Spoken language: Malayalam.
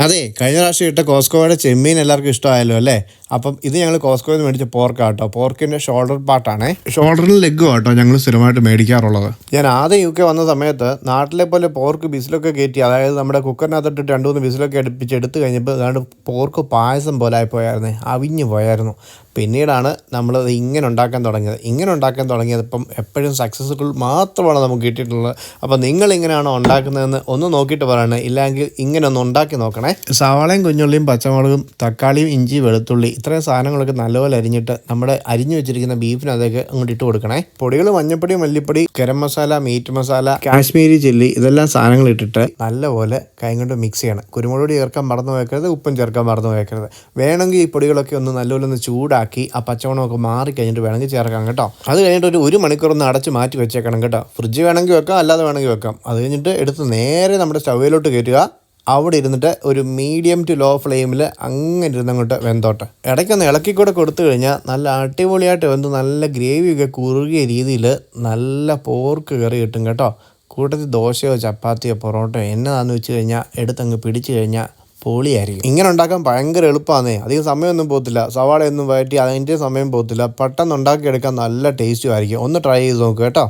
അതെ, കഴിഞ്ഞ പ്രാവശ്യം ഇട്ട കോസ്കോയുടെ ചെമ്മീൻ എല്ലാവർക്കും ഇഷ്ടമായല്ലോ അല്ലേ? അപ്പം ഇത് ഞങ്ങൾ കോസ്കോയിൽ നിന്ന് മേടിച്ച പോർക്കാട്ടോ. പോർക്കിൻ്റെ ഷോൾഡർ പാർട്ടാണേ. ഷോൾഡറിൽ ലെഗും ആട്ടോ ഞങ്ങൾ സ്ഥിരമായിട്ട് മേടിക്കാറുള്ളത്. ഞാൻ ആദ്യം UK വന്ന സമയത്ത് നാട്ടിലെ പോലെ പോർക്ക് ബിസിലൊക്കെ കയറ്റി, അതായത് നമ്മുടെ കുക്കറിനകത്തിട്ട് 2-3 ബിസിലൊക്കെ എടുത്ത് കഴിഞ്ഞപ്പോൾ ഏതാണ്ട് പോർക്ക് പായസം പോലെ ആയിപ്പോയായിരുന്നേ, അവിഞ്ഞു പോയായിരുന്നു. പിന്നീടാണ് നമ്മളത് ഇങ്ങനെ ഉണ്ടാക്കാൻ തുടങ്ങിയത്. ഇപ്പം എപ്പോഴും സക്സസ്ഫുൾ മാത്രമാണ് നമുക്ക് കിട്ടിയിട്ടുള്ളത്. അപ്പോൾ നിങ്ങൾ ഇങ്ങനെയാണോ ഉണ്ടാക്കുന്നതെന്ന് ഒന്ന് നോക്കിയിട്ട് പറയണേ, ഇല്ലെങ്കിൽ ഇങ്ങനെ ഒന്ന് ഉണ്ടാക്കി നോക്കണേ. സവാളയും കുഞ്ഞുള്ളിയും പച്ചമുളകും തക്കാളിയും ഇഞ്ചി വെളുത്തുള്ളി ഇത്രയും സാധനങ്ങളൊക്കെ നല്ലപോലെ അരിഞ്ഞിട്ട് നമ്മുടെ അരിഞ്ഞു വെച്ചിരിക്കുന്ന ബീഫിനകത്തേക്ക് അങ്ങോട്ട് ഇട്ട് കൊടുക്കണേ. പൊടികൾ മഞ്ഞപ്പൊടി, മല്ലിപ്പൊടി, ഗരം മസാല, മീറ്റ് മസാല, കാശ്മീരി ചില്ലി ഇതെല്ലാം സാധനങ്ങൾ ഇട്ടിട്ട് നല്ലപോലെ കൈ കൊണ്ട് മിക്സ് ചെയ്യണം. കുരുമുളക് പൊടി ചേർക്കാൻ മറന്നു വയ്ക്കരുത്, ഉപ്പും ചേർക്കാൻ മറന്നു വയ്ക്കരുത്. വേണമെങ്കിൽ ഈ പൊടികളൊക്കെ ഒന്ന് നല്ലപോലെ ഒന്ന് ചൂടാക്കി ആ പച്ചമണമൊക്കെ മാറി കഴിഞ്ഞിട്ട് വേണമെങ്കിൽ ചേർക്കാം കേട്ടോ. അത് കഴിഞ്ഞിട്ട് ഒരു മണിക്കൂർ ഒന്ന് അടച്ച് മാറ്റി വെച്ചേക്കണം കേട്ടോ. ഫ്രിഡ്ജ് വേണമെങ്കിൽ വെക്കാം, അല്ലാതെ വേണമെങ്കിൽ വെക്കാം. അത് കഴിഞ്ഞിട്ട് എടുത്ത് നേരെ നമ്മുടെ സ്റ്റൗവിലോട്ട് കയറ്റുക. അവിടെ ഇരുന്നിട്ട് ഒരു മീഡിയം ടു ലോ ഫ്ലെയിമിൽ അങ്ങനെ ഇരുന്നങ്ങോട്ട് വെന്തോട്ടെ. ഇടയ്ക്കൊന്ന് ഇളക്കിക്കൂടെ കൊടുത്തു കഴിഞ്ഞാൽ നല്ല അടിപൊളിയായിട്ട് വെന്ത് നല്ല ഗ്രേവിയൊക്കെ കുറുകിയ രീതിയിൽ നല്ല പോർക്ക് കറി കിട്ടും കേട്ടോ. കൂട്ടത്തിൽ ദോശയോ ചപ്പാത്തിയോ പൊറോട്ടയോ എന്നതാണെന്ന് വെച്ച് കഴിഞ്ഞാൽ എടുത്തങ്ങ് പിടിച്ചു കഴിഞ്ഞാൽ പൊളിയായിരിക്കും. ഇങ്ങനെ ഉണ്ടാക്കാൻ ഭയങ്കര എളുപ്പമാണേ. അധികം സമയമൊന്നും പോകത്തില്ല. സവാളയൊന്നും വഴറ്റി അതിൻ്റെ സമയം പോകത്തില്ല. പെട്ടെന്ന് ഉണ്ടാക്കിയെടുക്കാൻ നല്ല ടേസ്റ്റും ആയിരിക്കും. ഒന്ന് ട്രൈ ചെയ്ത് നോക്കുക കേട്ടോ.